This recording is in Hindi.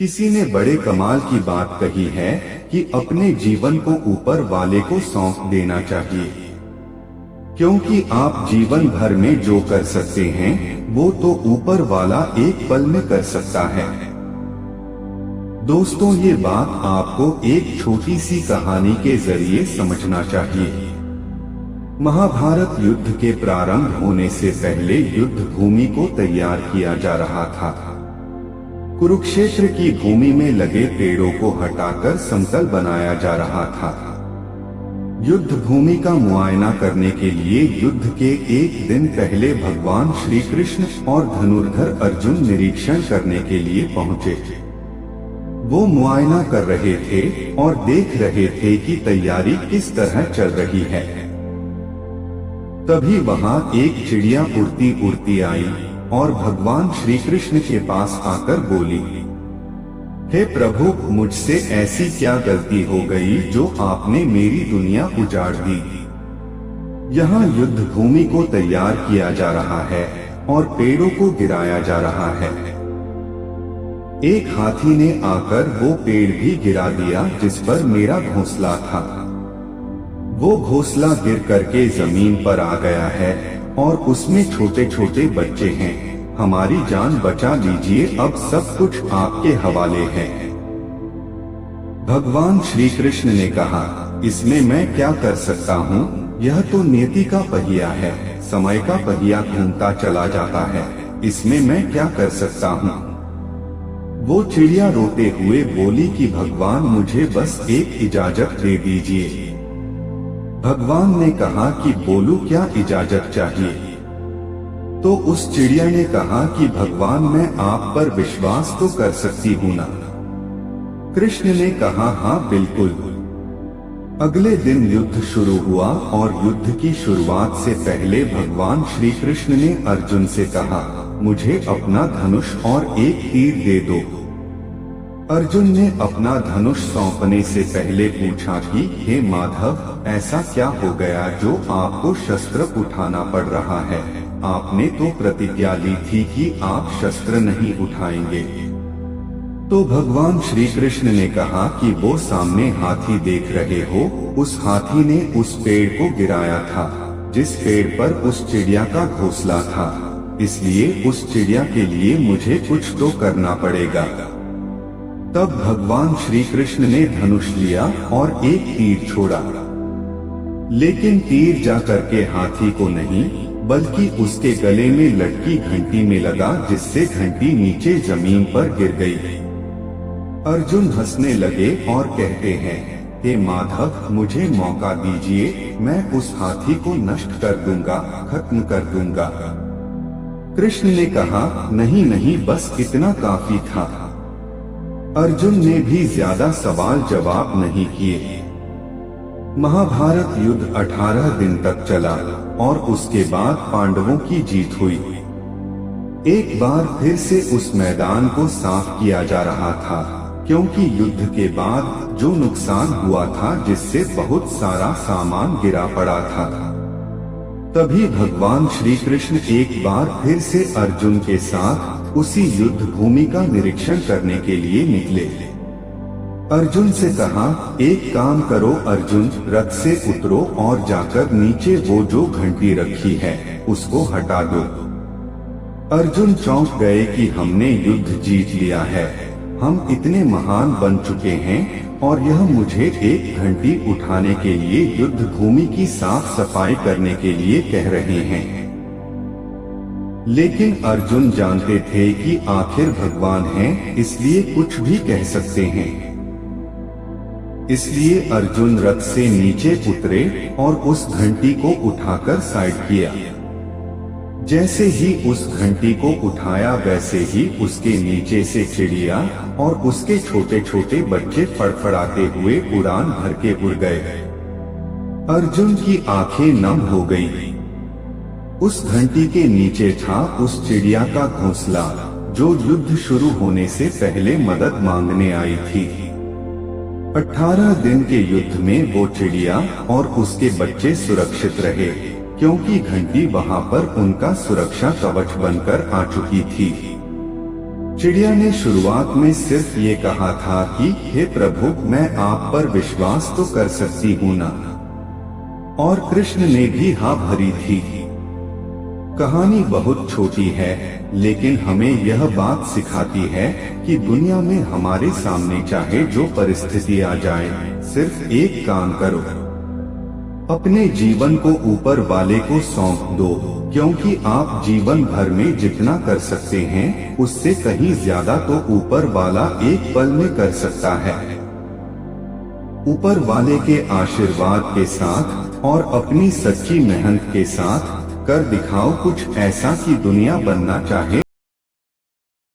किसी ने बड़े कमाल की बात कही है कि अपने जीवन को ऊपर वाले को सौंप देना चाहिए, क्योंकि आप जीवन भर में जो कर सकते हैं वो तो ऊपर वाला एक पल में कर सकता है। दोस्तों, ये बात आपको एक छोटी सी कहानी के जरिए समझना चाहिए। महाभारत युद्ध के प्रारंभ होने से पहले युद्ध भूमि को तैयार किया जा रहा था। कुरुक्षेत्र की भूमि में लगे पेड़ों को हटाकर समतल बनाया जा रहा था। युद्ध भूमि का मुआयना करने के लिए युद्ध के एक दिन पहले भगवान श्री कृष्ण और धनुर्धर अर्जुन निरीक्षण करने के लिए पहुंचे। वो मुआयना कर रहे थे और देख रहे थे कि तैयारी किस तरह चल रही है। तभी वहां एक चिड़िया उड़ती उड़ती आई और भगवान श्री कृष्ण के पास आकर बोली, हे प्रभु, मुझसे ऐसी क्या गलती हो गई जो आपने मेरी दुनिया उजाड़ दी। यहाँ युद्ध भूमि को तैयार किया जा रहा है और पेड़ों को गिराया जा रहा है। एक हाथी ने आकर वो पेड़ भी गिरा दिया जिस पर मेरा घोंसला था। वो घोंसला गिर करके जमीन पर आ गया है और उसमें छोटे छोटे बच्चे हैं। हमारी जान बचा लीजिए, अब सब कुछ आपके हवाले है। भगवान श्री कृष्ण ने कहा, इसमें मैं क्या कर सकता हूँ? यह तो नियति का पहिया है, समय का पहिया घूमता चला जाता है, इसमें मैं क्या कर सकता हूँ? वो चिड़िया रोते हुए बोली कि भगवान, मुझे बस एक इजाजत दे दीजिए। भगवान ने कहा कि बोलूं, क्या इजाजत चाहिए? तो उस चिड़िया ने कहा कि भगवान, मैं आप पर विश्वास तो कर सकती हूँ ना? कृष्ण ने कहा, हाँ बिल्कुल। अगले दिन युद्ध शुरू हुआ और युद्ध की शुरुआत से पहले भगवान श्री कृष्ण ने अर्जुन से कहा, मुझे अपना धनुष और एक तीर दे दो। अर्जुन ने अपना धनुष सौंपने से पहले पूछा कि हे माधव, ऐसा क्या हो गया जो आपको शस्त्र उठाना पड़ रहा है? आपने तो प्रतिज्ञा ली थी कि आप शस्त्र नहीं उठाएंगे। तो भगवान श्री कृष्ण ने कहा कि वो सामने हाथी देख रहे हो, उस हाथी ने उस पेड़ को गिराया था जिस पेड़ पर उस चिड़िया का घोंसला था, इसलिए उस चिड़िया के लिए मुझे कुछ तो करना पड़ेगा। तब भगवान श्री कृष्ण ने धनुष लिया और एक तीर छोड़ा, लेकिन तीर जाकर के हाथी को नहीं बल्कि उसके गले में लटकी घंटी में लगा, जिससे घंटी नीचे जमीन पर गिर गई। अर्जुन हंसने लगे और कहते हैं, हे माधव, मुझे मौका दीजिए, मैं उस हाथी को नष्ट कर दूंगा, खत्म कर दूंगा। कृष्ण ने कहा, नहीं नहीं, बस इतना काफी था। अर्जुन ने भी ज्यादा सवाल जवाब नहीं किए। महाभारत युद्ध 18 दिन तक चला और उसके बाद पांडवों की जीत हुई। एक बार फिर से उस मैदान को साफ किया जा रहा था, क्योंकि युद्ध के बाद जो नुकसान हुआ था, जिससे बहुत सारा सामान गिरा पड़ा था। तभी भगवान श्री कृष्ण एक बार फिर से अर्जुन के साथ उसी युद्ध भूमि का निरीक्षण करने के लिए निकले। अर्जुन से कहा, एक काम करो अर्जुन, रथ से उतरो और जाकर नीचे वो जो घंटी रखी है उसको हटा दो। अर्जुन चौंक गए कि हमने युद्ध जीत लिया है, हम इतने महान बन चुके हैं और यह मुझे एक घंटी उठाने के लिए युद्ध भूमि की साफ सफाई करने के लिए कह रहे हैं। लेकिन अर्जुन जानते थे कि आखिर भगवान हैं, इसलिए कुछ भी कह सकते हैं। इसलिए अर्जुन रथ से नीचे उतरे और उस घंटी को उठाकर साइड किया। जैसे ही उस घंटी को उठाया, वैसे ही उसके नीचे से चिड़िया और उसके छोटे छोटे बच्चे फड़फड़ाते हुए उड़ान भर के उड़ गए। अर्जुन की आंखें नम हो गईं। उस घंटी के नीचे था उस चिड़िया का घोंसला, जो युद्ध शुरू होने से पहले मदद मांगने आई थी। 18 दिन के युद्ध में वो चिड़िया और उसके बच्चे सुरक्षित रहे, क्योंकि घंटी वहां पर उनका सुरक्षा कवच बनकर आ चुकी थी। चिड़िया ने शुरुआत में सिर्फ ये कहा था कि हे प्रभु, मैं आप पर विश्वास तो कर सकती हूँ ना, और कृष्ण ने भी हाँ भरी थी। कहानी बहुत छोटी है, लेकिन हमें यह बात सिखाती है कि दुनिया में हमारे सामने चाहे जो परिस्थिति आ जाए, सिर्फ एक काम करो, अपने जीवन को ऊपर वाले को सौंप दो, क्योंकि आप जीवन भर में जितना कर सकते हैं उससे कहीं ज्यादा तो ऊपर वाला एक पल में कर सकता है। ऊपर वाले के आशीर्वाद के साथ और अपनी सच्ची मेहनत के साथ कर दिखाओ कुछ ऐसा कि दुनिया बनना चाहे